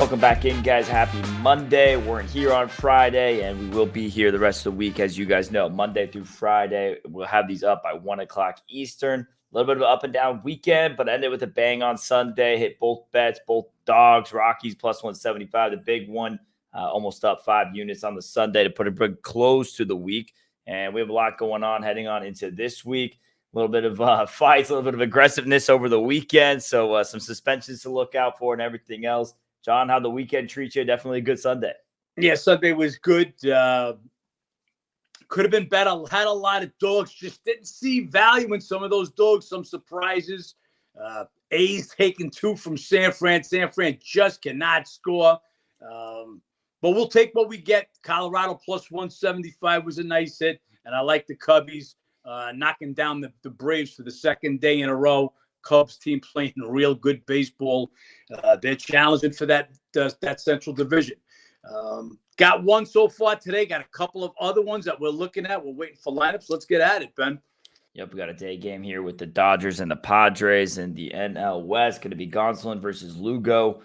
Welcome back in, guys. Happy Monday. We're here on Friday, and we will be here the rest of the week, as you guys know. Monday through Friday, we'll have these up by 1 o'clock Eastern. A little bit of an up and down weekend, but ended with a bang on Sunday. Hit both bets, both dogs, Rockies plus 175, the big one. Almost up 5 units on the Sunday to put a big close to the week. And we have a lot going on heading on into this week. A little bit of fights, a little bit of aggressiveness over the weekend. So some suspensions to look out for and everything else. John, how'd the weekend treat you? Definitely a good Sunday. Yeah, Sunday was good. Could have been better. Had a lot of dogs. Just didn't see value in some of those dogs. Some surprises. A's taking 2 from San Fran. San Fran just cannot score. But we'll take what we get. Colorado plus 175 was a nice hit. And I like the Cubbies knocking down the Braves for the second day in a row. Cubs team playing real good baseball. They're challenging for that Central Division. Got one so far today. Got a couple of other ones that we're looking at. We're waiting for lineups. Let's get at it, Ben. Yep, we got a day game here with the Dodgers and the Padres and the NL West. Going to be Gonsolin versus Lugo.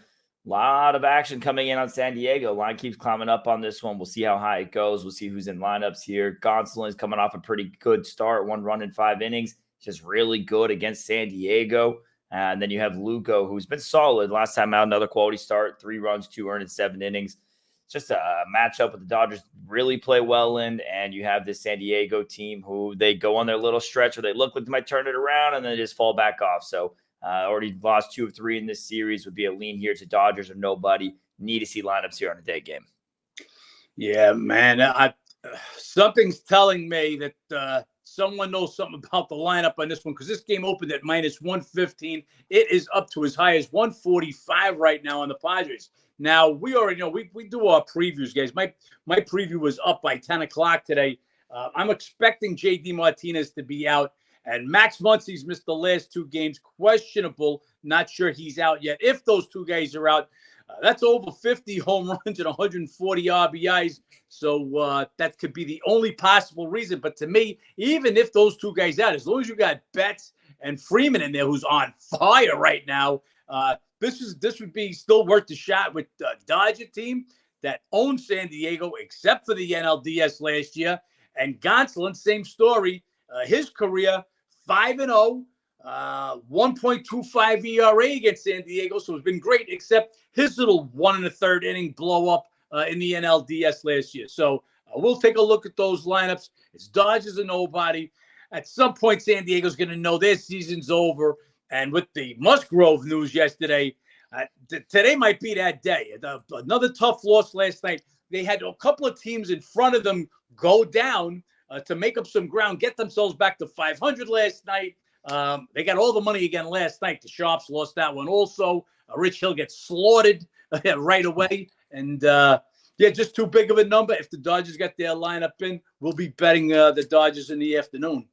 A lot of action coming in on San Diego. Line keeps climbing up on this one. We'll see how high it goes. We'll see who's in lineups here. Gonsolin's coming off a pretty good start. 1 run in 5 innings. Just really good against San Diego. And then you have Lugo, who's been solid. Last time out, another quality start. 3 runs, 2 earned in 7 innings. It's just a matchup with the Dodgers really play well in. And you have this San Diego team who they go on their little stretch where they look like they might turn it around and then they just fall back off. So already lost 2 of 3 in this series. Would be a lean here to Dodgers or nobody. Need to see lineups here on a day game. Yeah, man. Something's telling me that someone knows something about the lineup on this one because this game opened at minus 115. It is up to as high as 145 right now on the Padres. Now, we already know we do our previews, guys. My preview was up by 10 o'clock today. I'm expecting J.D. Martinez to be out. And Max Muncy's missed the last 2 games, questionable. Not sure he's out yet. If those 2 guys are out, that's over 50 home runs and 140 RBIs. So that could be the only possible reason. But to me, even if those 2 guys out, as long as you got Betts and Freeman in there, who's on fire right now, this would be still worth the shot with the Dodger team that owns San Diego, except for the NLDS last year. And Gonsolin, same story. His career, 5-0, 1.25 ERA against San Diego, so it's been great, except his little 1 1/3 inning blow up in the NLDS last year. So we'll take a look at those lineups. It's Dodgers and nobody. At some point, San Diego's going to know their season's over. And with the Musgrove news yesterday, today might be that day. Another tough loss last night. They had a couple of teams in front of them go down to make up some ground, get themselves back to 500 last night. They got all the money again last night. The Sharps lost that one also. Rich Hill gets slaughtered right away. And, just too big of a number. If the Dodgers get their lineup in, we'll be betting the Dodgers in the afternoon.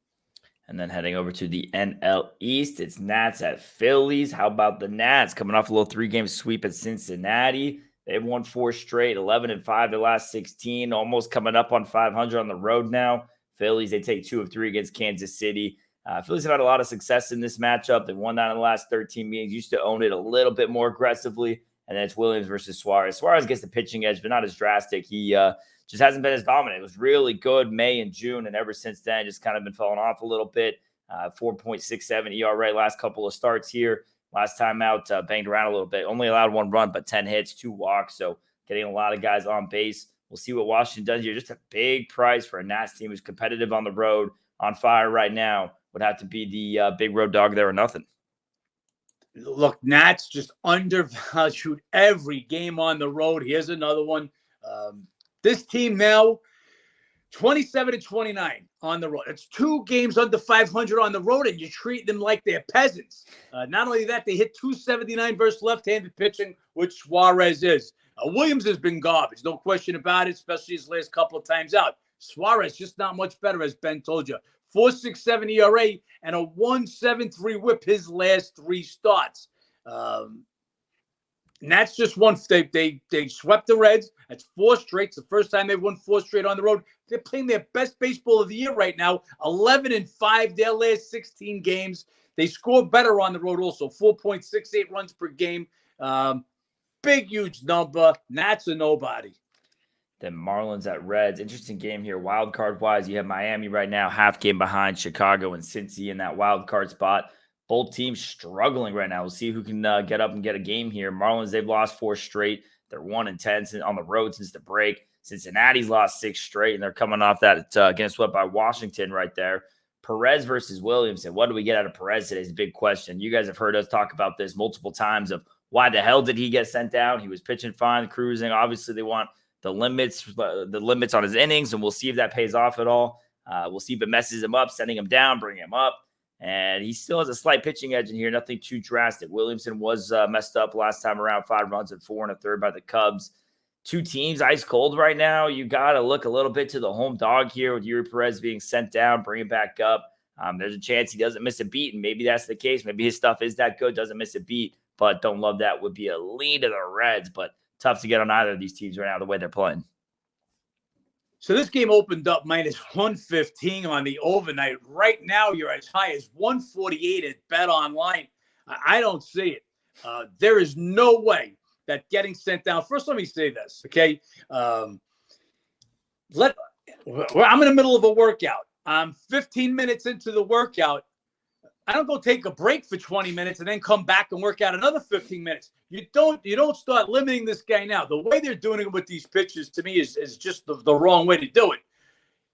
And then heading over to the NL East, it's Nats at Phillies. How about the Nats coming off a little 3-game sweep at Cincinnati? They've won 4 straight, 11-5 their last 16, almost coming up on 500 on the road now. Phillies, they take 2 of 3 against Kansas City. Phillies have had a lot of success in this matchup. They've won 9 in the last 13 meetings, used to own it a little bit more aggressively. And then it's Williams versus Suarez. Suarez gets the pitching edge, but not as drastic. He just hasn't been as dominant. It was really good May and June, and ever since then, just kind of been falling off a little bit. 4.67 ERA last couple of starts here. Last time out, banged around a little bit. Only allowed 1 run, but 10 hits, 2 walks. So getting a lot of guys on base. We'll see what Washington does here. Just a big price for a Nats team who's competitive on the road, on fire right now. Would have to be the big road dog there or nothing. Look, Nats just undervalued every game on the road. Here's another one. This team now, 27-29 on the road. It's 2 games under 500 on the road, and you treat them like they're peasants. Not only that, they hit 279 versus left-handed pitching, which Suarez is. Williams has been garbage, no question about it, especially his last couple of times out. Suarez just not much better, as Ben told you. 4.67 ERA and a 1.73 whip his last 3 starts. Nats just won. They swept the Reds. That's 4 straight. It's the first time they've won 4 straight on the road. They're playing their best baseball of the year right now. 11-5 their last 16 games. They score better on the road also. 4.68 runs per game. big, huge number. Nats are nobody. Then Marlins at Reds. Interesting game here. Wild card wise, you have Miami right now, half game behind Chicago and Cincy in that wild card spot. Both teams struggling right now. We'll see who can get up and get a game here. Marlins, they've lost 4 straight. They're 1-10 on the road since the break. Cincinnati's lost 6 straight, and they're coming off that getting swept by Washington right there. Perez versus Williamson. What do we get out of Perez today is a big question. You guys have heard us talk about this multiple times of why the hell did he get sent down? He was pitching fine, cruising. Obviously, they want the limits on his innings, and we'll see if that pays off at all. We'll see if it messes him up, sending him down, bringing him up. And he still has a slight pitching edge in here, nothing too drastic. Williamson was messed up last time around, 5 runs and 4 1/3 by the Cubs. 2 teams ice cold right now. You got to look a little bit to the home dog here with Yuri Perez being sent down, bring it back up. There's a chance he doesn't miss a beat, and maybe that's the case. Maybe his stuff is that good, doesn't miss a beat, but don't love that. Would be a lean to the Reds, but tough to get on either of these teams right now, the way they're playing. So this game opened up -115 on the overnight. Right now, you're as high as 148 at Bet Online. I don't see it. There is no way that getting sent down. First, let me say this, okay? I'm in the middle of a workout. I'm 15 minutes into the workout. I don't go take a break for 20 minutes and then come back and work out another 15 minutes. You don't start limiting this guy now. The way they're doing it with these pitches, to me, is just the wrong way to do it.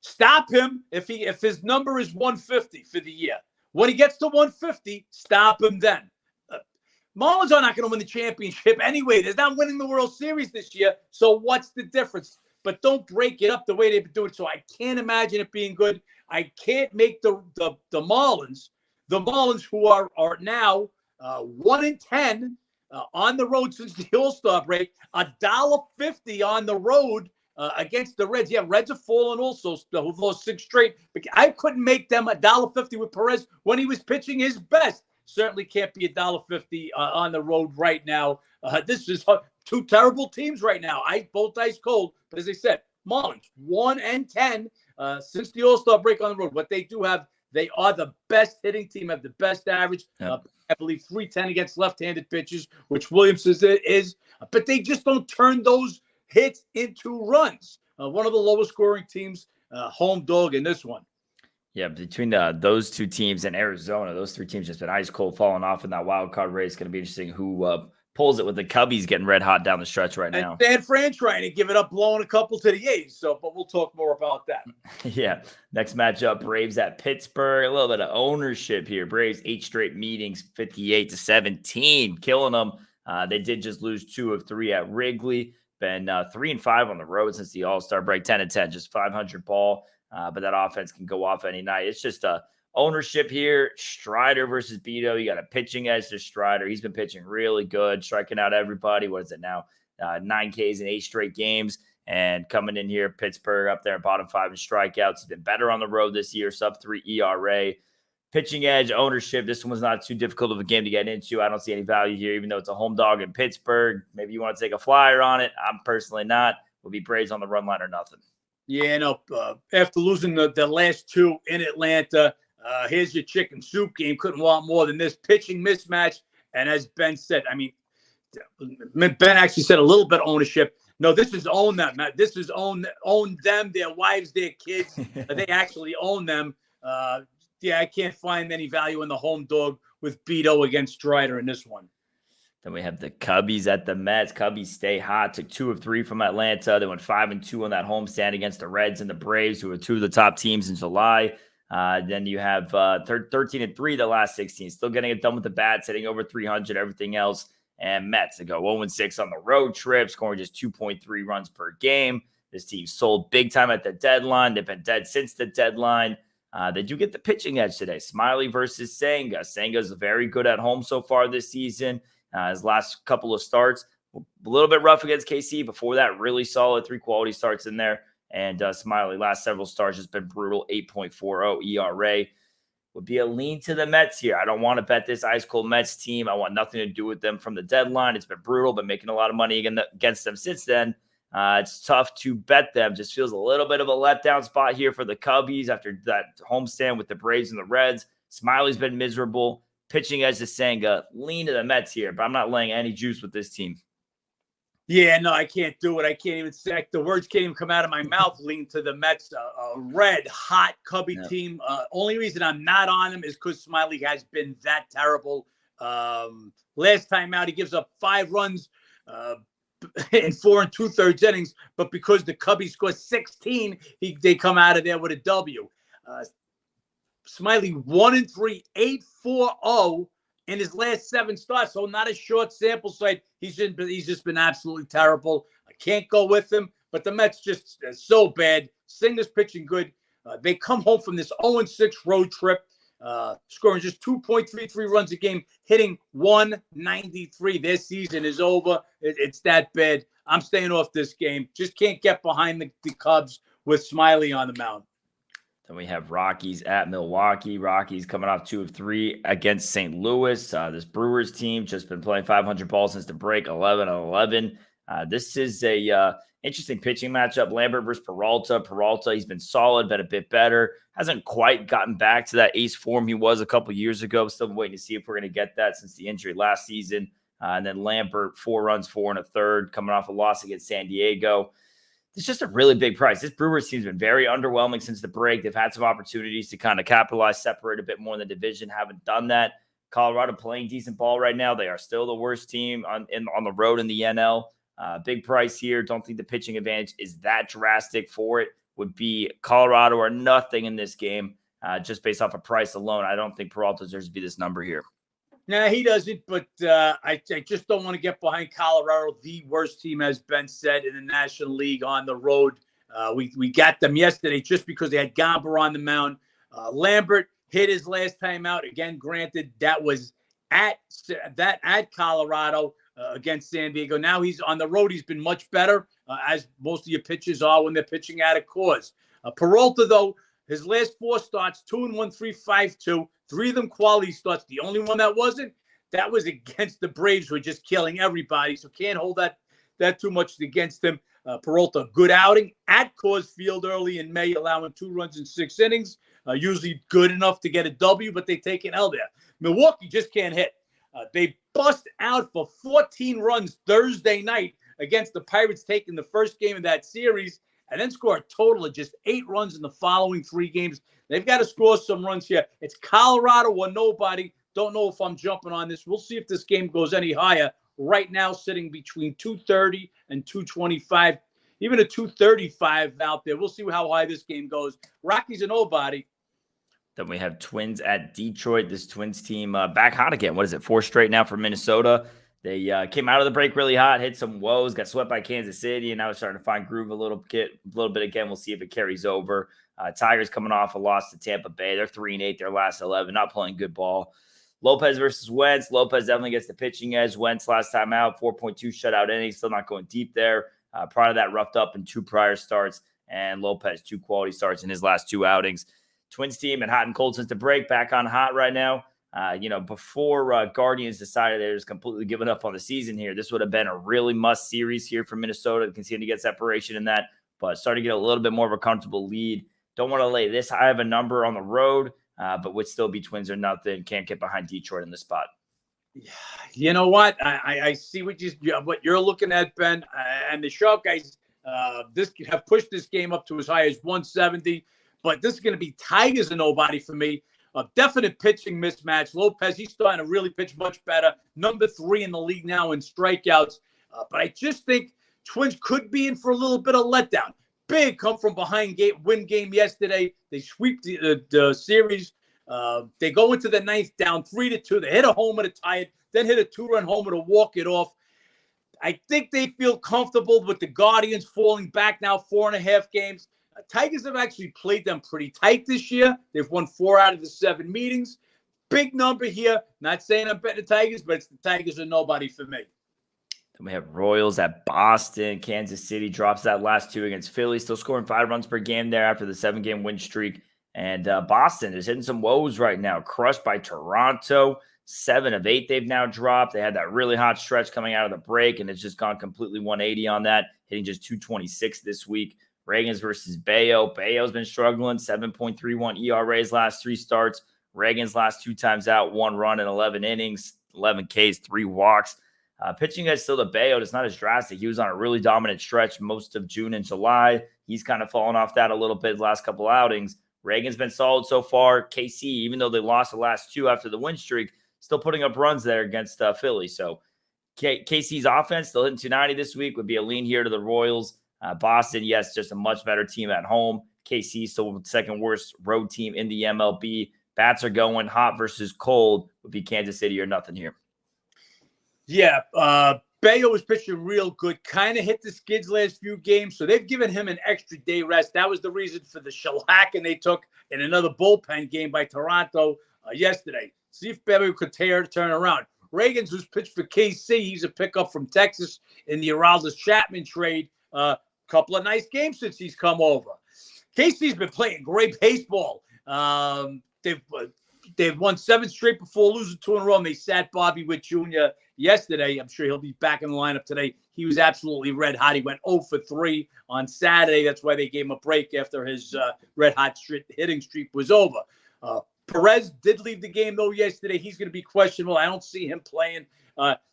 Stop him if his number is 150 for the year. When he gets to 150, stop him then. Marlins are not going to win the championship anyway. They're not winning the World Series this year, so what's the difference? But don't break it up the way they've been doing it. So I can't imagine it being good. I can't make the Marlins, who are now 1-10 on the road since the All-Star break, $1.50 on the road against the Reds. Yeah, Reds have fallen also, who've lost 6 straight. But I couldn't make them $1.50 with Perez when he was pitching his best. Certainly can't be $1.50 on the road right now. This is 2 terrible teams right now. Both ice cold. But as I said, Marlins 1-10 since the All-Star break on the road. What they do have, they are the best hitting team, have the best average. Yep. I believe 310 against left-handed pitchers, which Williams is. But they just don't turn those hits into runs. One of the lowest scoring teams, home dog in this one. Yeah, between those 2 teams and Arizona, those 3 teams just been ice cold, falling off in that wild card race. Going to be interesting who pulls it with the Cubbies getting red hot down the stretch right now. And San Fran trying to give it up, blowing a couple to the A's. But we'll talk more about that. Yeah. Next matchup, Braves at Pittsburgh. A little bit of ownership here. Braves 8 straight meetings, 58-17, killing them. They did just lose 2 of 3 at Wrigley. Been 3-5 on the road since the All-Star break, 10-10, just 500 ball. But that offense can go off any night. It's just ownership here. Strider versus Beto. You got a pitching edge to Strider. He's been pitching really good, striking out everybody. What is it now? 9 Ks in 8 straight games. And coming in here, Pittsburgh up there, bottom 5 in strikeouts. He's been better on the road this year, sub-3 ERA. Pitching edge, ownership. This one was not too difficult of a game to get into. I don't see any value here, even though it's a home dog in Pittsburgh. Maybe you want to take a flyer on it. I'm personally not. Will be Braves on the run line or nothing. Yeah, no. After losing the last 2 in Atlanta, here's your chicken soup game. Couldn't want more than this pitching mismatch. And as Ben said, I mean, Ben actually said a little bit of ownership. No, this is own them. This is own them, their wives, their kids. They actually own them. Yeah, I can't find any value in the home dog with Beto against Strider in this one. Then we have the Cubbies at the Mets. Cubbies stay hot. Took 2 of 3 from Atlanta. They went 5-2 on that homestand against the Reds and the Braves, who are 2 of the top teams in July. Then you have 13-3 the last 16. Still getting it done with the bats, hitting over 300, everything else. And Mets, they go 0-6 on the road trip, scoring just 2.3 runs per game. This team sold big time at the deadline. They've been dead since the deadline. They do get the pitching edge today. Smiley versus Senga. Senga's very good at home so far this season. His last couple of starts, a little bit rough against KC. Before that, really solid 3 quality starts in there. And Smiley, last several starts has been brutal, 8.40 ERA. Would be a lean to the Mets here. I don't want to bet this ice cold Mets team. I want nothing to do with them from the deadline. It's been brutal, been making a lot of money against them since then. It's tough to bet them. Just feels a little bit of a letdown spot here for the Cubbies after that homestand with the Braves and the Reds. Smiley's been miserable. Pitching edge to Senga. Lean to the Mets here, but I'm not laying any juice with this team. Yeah, no, I can't do it. I can't even say the words can't even come out of my mouth. Lean to the Mets, a red hot Cubby team. Only reason I'm not on him is because Smiley has been that terrible. Last time out, he gives up 5 runs in 4 2/3 innings, but because the Cubbies score 16, they come out of there with a W. Smiley 1-3, 8.40 in his last 7 starts, so not a short sample size. He's just been absolutely terrible. I can't go with him, but the Mets just so bad. Singer's pitching good. They come home from this 0-6 road trip, scoring just 2.33 runs a game, hitting 193. Their season is over. It's that bad. I'm staying off this game. Just can't get behind the Cubs with Smiley on the mound. Then we have Rockies at Milwaukee. Rockies coming off 2 of 3 against St. Louis. This Brewers team just been playing 500 balls since the break, 11-11. This is a interesting pitching matchup. Lambert versus Peralta. Peralta, he's been solid, been a bit better. Hasn't quite gotten back to that ace form he was a couple years ago. Still waiting to see if we're going to get that since the injury last season. And then Lambert, 4 runs, 4 1/3, coming off a loss against San Diego. It's just a really big price. This Brewers team's been very underwhelming since the break. They've had some opportunities to kind of capitalize, separate a bit more in the division. Haven't done that. Colorado playing decent ball right now. They are still the worst team on the road in the NL. Big price here. Don't think the pitching advantage is that drastic for it. Would be Colorado or nothing in this game, just based off of price alone. I don't think Peralta deserves to be this number here. Nah, he doesn't, but I just don't want to get behind Colorado. The worst team, has been said, in the National League on the road. We got them yesterday just because they had Gomber on the mound. Lambert hit his last time out. Again, granted, that was at Colorado against San Diego. Now he's on the road. He's been much better, as most of your pitchers are when they're pitching out of cause. Peralta, though, his last 4 starts, 2-1, 3.52, 3 of them quality starts. The only one that wasn't, that was against the Braves, who are just killing everybody. So can't hold that too much against him. Peralta, good outing at Coors Field early in May, allowing 2 runs in 6 innings. Usually good enough to get a W, but they take an L there. Milwaukee just can't hit. They bust out for 14 runs Thursday night against the Pirates, taking the first game of that series, and then score a total of just 8 runs in the following 3 games. They've got to score some runs here. It's Colorado or nobody. Don't know if I'm jumping on this. We'll see if this game goes any higher. Right now, sitting between 230 and 225, even a 235 out there. We'll see how high this game goes. Rockies or nobody. Then we have Twins at Detroit. This Twins team back hot again. What is it? 4 straight now for Minnesota. They came out of the break really hot, hit some woes, got swept by Kansas City, and now it's starting to find groove a little bit again. We'll see if it carries over. Tigers coming off a loss to Tampa Bay. They're 3-8, their last 11, not playing good ball. Lopez versus Wentz. Lopez definitely gets the pitching edge. Wentz last time out, 4.2 shutout innings, still not going deep there. Prior to that, roughed up in 2 prior starts, and Lopez 2 quality starts in his last 2 outings. Twins team and hot and cold since the break, back on hot right now. Before Guardians decided they're just completely giving up on the season here, this would have been a really must series here for Minnesota to continue to get separation in that, but starting to get a little bit more of a comfortable lead. Don't want to lay this high of a number on the road, but would still be Twins or nothing. Can't get behind Detroit in the spot. You know what? I see what you're looking at, Ben, and the Shark guys. Have pushed this game up to as high as 170, but this is going to be Tigers and nobody for me. A definite pitching mismatch. Lopez, he's starting to really pitch much better. Number 3 in the league now in strikeouts. But I just think Twins could be in for a little bit of letdown. Big come from behind win game yesterday. They sweep the series. They go into the 9th down 3-2. They hit a homer to tie it, then hit a 2-run homer to walk it off. I think they feel comfortable with the Guardians falling back now 4.5 games. Tigers have actually played them pretty tight this year. They've won 4 out of the 7 meetings. Big number here. Not saying I'm betting the Tigers, but it's the Tigers or nobody for me. Then we have Royals at Boston. Kansas City drops that last 2 against Philly. Still scoring 5 runs per game there after the 7-game win streak. And Boston is hitting some woes right now. Crushed by Toronto. 7 of 8 they've now dropped. They had that really hot stretch coming out of the break, and it's just gone completely 180 on that, hitting just 226 this week. Reagans versus Bayo. Bayo's been struggling, 7.31 ERA's last 3 starts. Reagans last 2 times out, 1 run in 11 innings, 11 Ks, 3 walks. Pitching is still the Bayo. It's not as drastic. He was on a really dominant stretch most of June and July. He's kind of fallen off that a little bit the last couple outings. Reagan's been solid so far. KC, even though they lost the last two after the win streak, still putting up runs there against Philly. So KC's offense still hitting 290 this week. Would be a lean here to the Royals. Boston, yes, just a much better team at home. KC still the second worst road team in the MLB. Bats are going hot versus cold. Would be Kansas City or nothing here. Yeah, Bayo was pitching real good. Kind of hit the skids last few games, so they've given him an extra day rest. That was the reason for the shellacking they took in another bullpen game by Toronto yesterday. See if Bayo could turn around. Reagan's, who's pitched for KC, he's a pickup from Texas in the Aroldis Chapman trade. Couple of nice games since he's come over. KC's been playing great baseball. They've won 7 straight before losing 2 in a row, and they sat Bobby Witt Jr. yesterday. I'm sure he'll be back in the lineup today. He was absolutely red hot. He went 0 for 3 on Saturday. That's why they gave him a break after his red hot hitting streak was over. Perez did leave the game, though, yesterday. He's going to be questionable. I don't see him playing.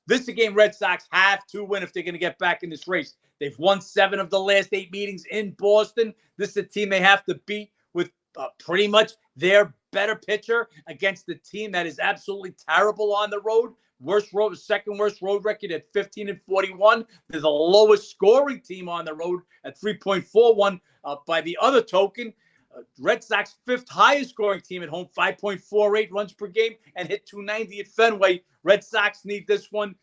This is a game Red Sox have to win if they're going to get back in this race. They've won 7 of the last 8 meetings in Boston. This is a team they have to beat with pretty much their better pitcher against the team that is absolutely terrible on the road. Second worst road record at 15-41. They're the lowest scoring team on the road at 3.41. By the other token, Red Sox 5th highest scoring team at home, 5.48 runs per game, and hit 290 at Fenway. Red Sox need this one.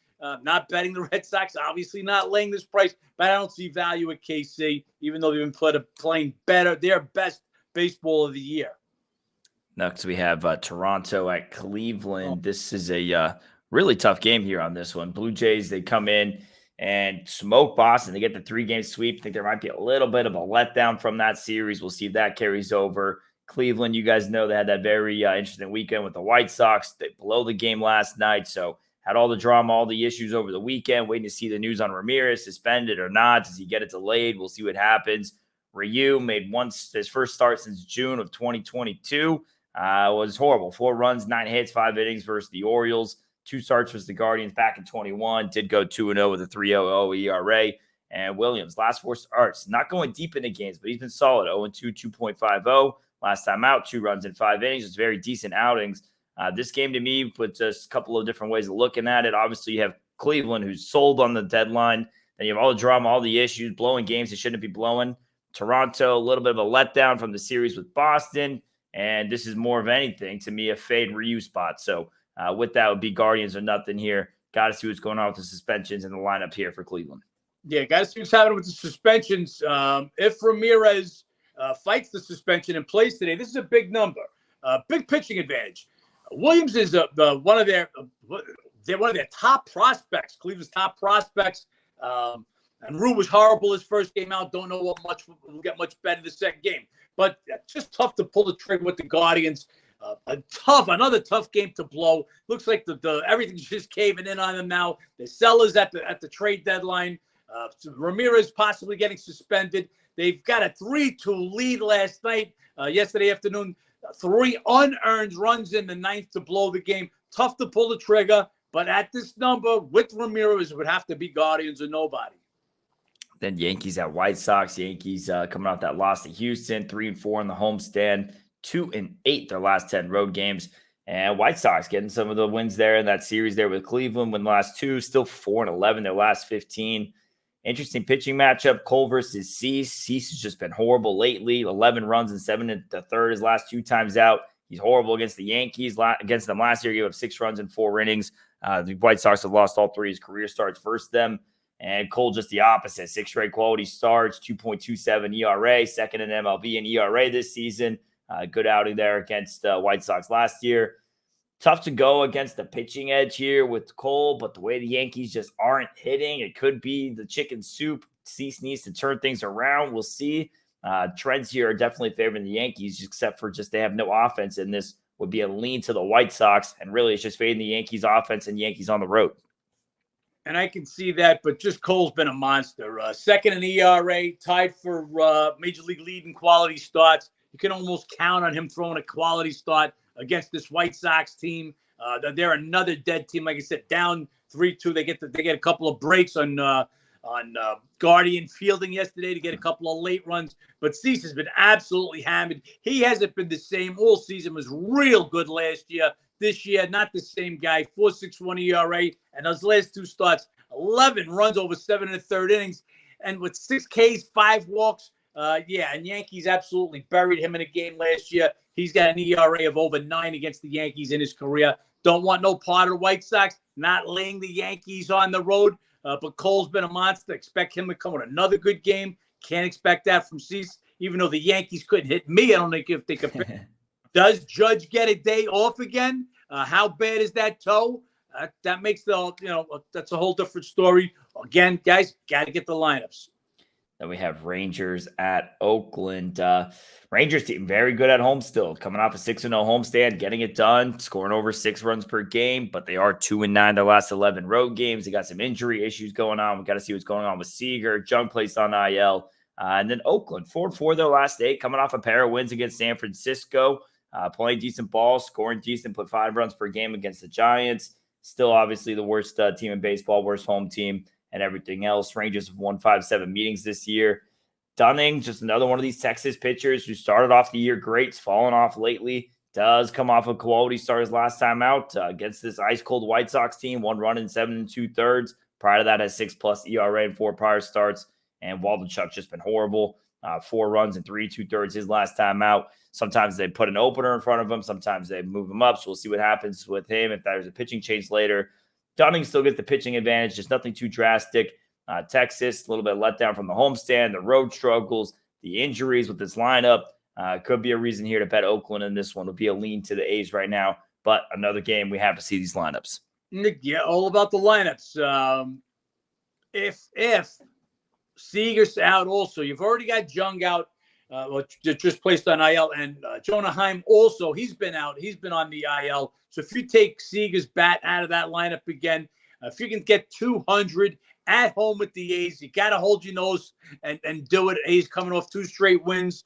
Not betting the Red Sox, obviously not laying this price, but I don't see value at KC, even though they've been playing better, their best baseball of the year. Next, we have Toronto at Cleveland. This is a really tough game here on this one. Blue Jays, they come in and smoke Boston. They get the 3-game sweep. I think there might be a little bit of a letdown from that series. We'll see if that carries over. Cleveland, you guys know they had that very interesting weekend with the White Sox. They blew the game last night, so had all the drama, all the issues over the weekend. Waiting to see the news on Ramirez, suspended or not. Does he get it delayed? We'll see what happens. Ryu made his first start since June of 2022. Was horrible. 4 runs, 9 hits, 5 innings versus the Orioles. 2 starts versus the Guardians back in 21. Did go 2-0 with a 3.00 ERA. And Williams, last 4 starts, not going deep into games, but he's been solid. 0-2, 2.50. Last time out, 2 runs in 5 innings. It's very decent outings. This game to me puts us a couple of different ways of looking at it. Obviously, you have Cleveland, who's sold on the deadline. Then you have all the drama, all the issues, blowing games they shouldn't be blowing. Toronto, a little bit of a letdown from the series with Boston. And this is more of anything, to me, a fade Ryu spot. So with that would be Guardians or nothing here. Got to see what's going on with the suspensions in the lineup here for Cleveland. Yeah, got to see what's happening with the suspensions. If Ramirez fights the suspension and plays today, this is a big number, big pitching advantage. Williams is one of their top prospects, Cleveland's top prospects. And Rue was horrible his first game out. Don't know what much will get much better the second game. But just tough to pull the trigger with the Guardians. Another tough game to blow. Looks like the everything's just caving in on them now. The sellers at the trade deadline. So Ramirez possibly getting suspended. They've got a 3-2 lead last night. Yesterday afternoon, 3 unearned runs in the 9th to blow the game. Tough to pull the trigger. But at this number, with Ramirez, it would have to be Guardians or nobody. Then Yankees at White Sox. Yankees coming off that loss to Houston, 3-4 in the homestand, 2-8 their last 10 road games. And White Sox getting some of the wins there in that series there with Cleveland. Win the last 2, still 4-11 their last 15. Interesting pitching matchup. Cole versus Cease. Cease has just been horrible lately. 11 runs and 7 1/3 his last 2 times out. He's horrible against the Yankees. Against them last year, he gave up 6 runs in 4 innings. The White Sox have lost all 3 of his career starts versus them. And Cole just the opposite. 6 straight quality starts, 2.27 ERA, second in MLB in ERA this season. Good outing there against White Sox last year. Tough to go against the pitching edge here with Cole, but the way the Yankees just aren't hitting, it could be the chicken soup. Cease needs to turn things around. We'll see. Trends here are definitely favoring the Yankees, except for just they have no offense, and this would be a lean to the White Sox, and really it's just fading the Yankees offense and Yankees on the road. And I can see that, but just Cole's been a monster. Second in ERA, tied for Major League lead in quality starts. You can almost count on him throwing a quality start against this White Sox team. They're another dead team. Like I said, down 3-2. They get a couple of breaks on Guardian fielding yesterday to get a couple of late runs. But Cease has been absolutely hammered. He hasn't been the same all season. Was real good last year. This year, not the same guy. 4.61 ERA, and those last two starts, 11 runs over 7 1/3 innings, and with 6 Ks, 5 walks. And Yankees absolutely buried him in a game last year. He's got an ERA of over 9 against the Yankees in his career. Don't want no part of the White Sox, not laying the Yankees on the road. But Cole's been a monster. Expect him to come with another good game. Can't expect that from Cease, even though the Yankees couldn't hit me. I don't think if they could. Does Judge get a day off again? How bad is that toe? That makes that's a whole different story. Again, guys, got to get the lineups. Then we have Rangers at Oakland. Rangers team very good at home still, coming off a 6-0 homestand, getting it done, scoring over 6 runs per game, but they are 2-9 their last 11 road games. They got some injury issues going on. We got to see what's going on with Seager. Jung placed on IL. And then Oakland, 4-4 their last 8, coming off a pair of wins against San Francisco, playing decent ball, scoring decent, put 5 runs per game against the Giants. Still obviously the worst team in baseball, worst home team, and everything else. Rangers have won 5-7 meetings this year. Dunning, just another one of these Texas pitchers who started off the year great, it's fallen off lately. Does come off a quality start his last time out against this ice-cold White Sox team. 1 run in 7 2/3. Prior to that, has 6+ ERA in 4 prior starts. And Waldichuk's just been horrible. 4 runs in 3 2/3 his last time out. Sometimes they put an opener in front of him. Sometimes they move him up. So we'll see what happens with him if there's a pitching change later. Dunning still gets the pitching advantage, just nothing too drastic. Texas, a little bit let down from the homestand, the road struggles, the injuries with this lineup. Could be a reason here to bet Oakland in this one. It'll be a lean to the A's right now, but another game we have to see these lineups. Yeah, all about the lineups. If Seager's out also, you've already got Jung out, just placed on IL, and Jonah Heim also, he's been out. He's been on the IL. So if you take Seager's bat out of that lineup again, if you can get 200 at home with the A's, you got to hold your nose and do it. A's coming off 2 straight wins.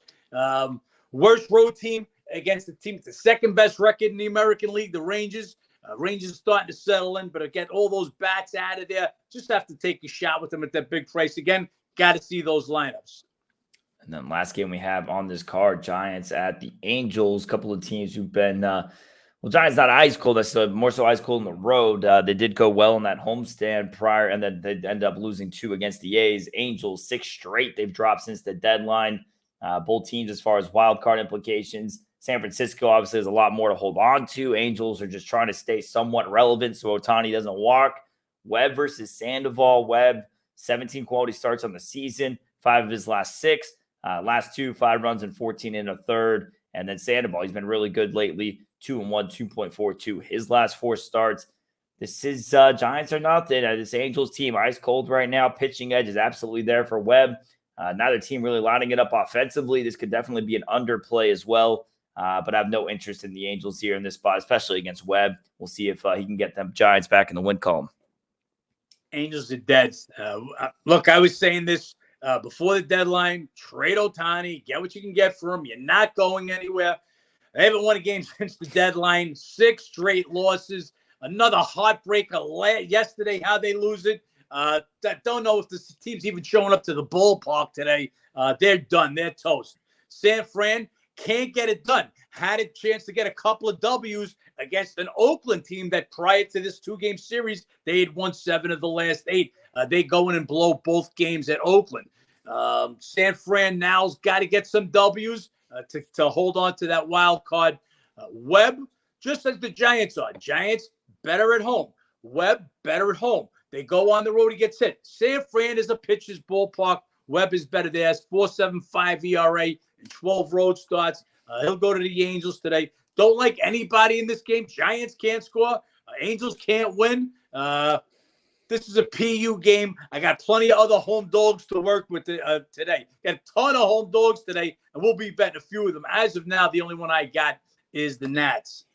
Worst road team against the team with the second best record in the American League, the Rangers. Rangers starting to settle in, but get all those bats out of there. Just have to take a shot with them at that big price. Again, got to see those lineups. And then last game we have on this card, Giants at the Angels. A couple of teams who've been Giants not ice cold. That's more so ice cold on the road. They did go well in that homestand prior, and then they ended up losing 2 against the A's. Angels 6 straight they've dropped since the deadline. Both teams as far as wild card implications. San Francisco obviously has a lot more to hold on to. Angels are just trying to stay somewhat relevant so Ohtani doesn't walk. Webb versus Sandoval. Webb, 17 quality starts on the season, 5 of his last 6. Last 2, 5 runs and 14 1/3. And then Sandoval, he's been really good lately. 2-1, 2.42. His last 4 starts. This is Giants or nothing. This Angels team, ice cold right now. Pitching edge is absolutely there for Webb. Neither team really lining it up offensively. This could definitely be an underplay as well. But I have no interest in the Angels here in this spot, especially against Webb. We'll see if he can get them Giants back in the win column. Angels are dead. Look, I was saying this before the deadline. Trade Ohtani. Get what you can get for him. You're not going anywhere. They haven't won a game since the deadline. 6 straight losses. Another heartbreaker yesterday. How they lose it. Don't know if this team's even showing up to the ballpark today. They're done. They're toast. San Fran can't get it done. Had a chance to get a couple of W's against an Oakland team that prior to this 2-game series, they had won 7 of the last 8. They go in and blow both games at Oakland. San Fran now's got to get some W's to hold on to that wild card. Webb, just as the Giants are. Giants better at home. Webb better at home. They go on the road, he gets hit. San Fran is a pitcher's ballpark. Webb is better there. 4.75 ERA and 12 road starts. He'll go to the Angels today. Don't like anybody in this game. Giants can't score. Angels can't win. This is a PU game. I got plenty of other home dogs to work with today. Got a ton of home dogs today, and we'll be betting a few of them. As of now, the only one I got is the Nats.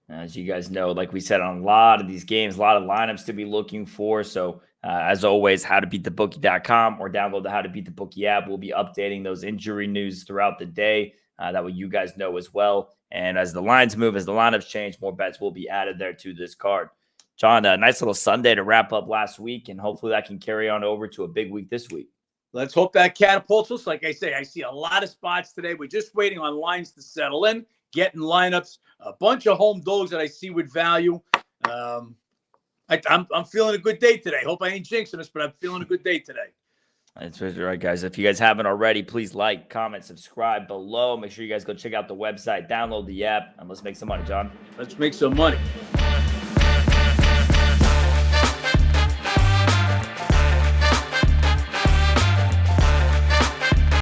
As you guys know, like we said on a lot of these games, a lot of lineups to be looking for. So as always, howtobeatthebookie.com or download the How to Beat the Bookie app. We'll be updating those injury news throughout the day. That way you guys know as well. And as the lines move, as the lineups change, more bets will be added there to this card. John, a nice little Sunday to wrap up last week, and hopefully that can carry on over to a big week this week. Let's hope that catapults us. Like I say, I see a lot of spots today. We're just waiting on lines to settle in, getting lineups, a bunch of home dogs that I see with value. I'm feeling a good day today. Hope I ain't jinxing us, but I'm feeling a good day today. That's right, guys. If you guys haven't already, please like, comment, subscribe below. Make sure you guys go check out the website, download the app, and let's make some money, John. Let's make some money.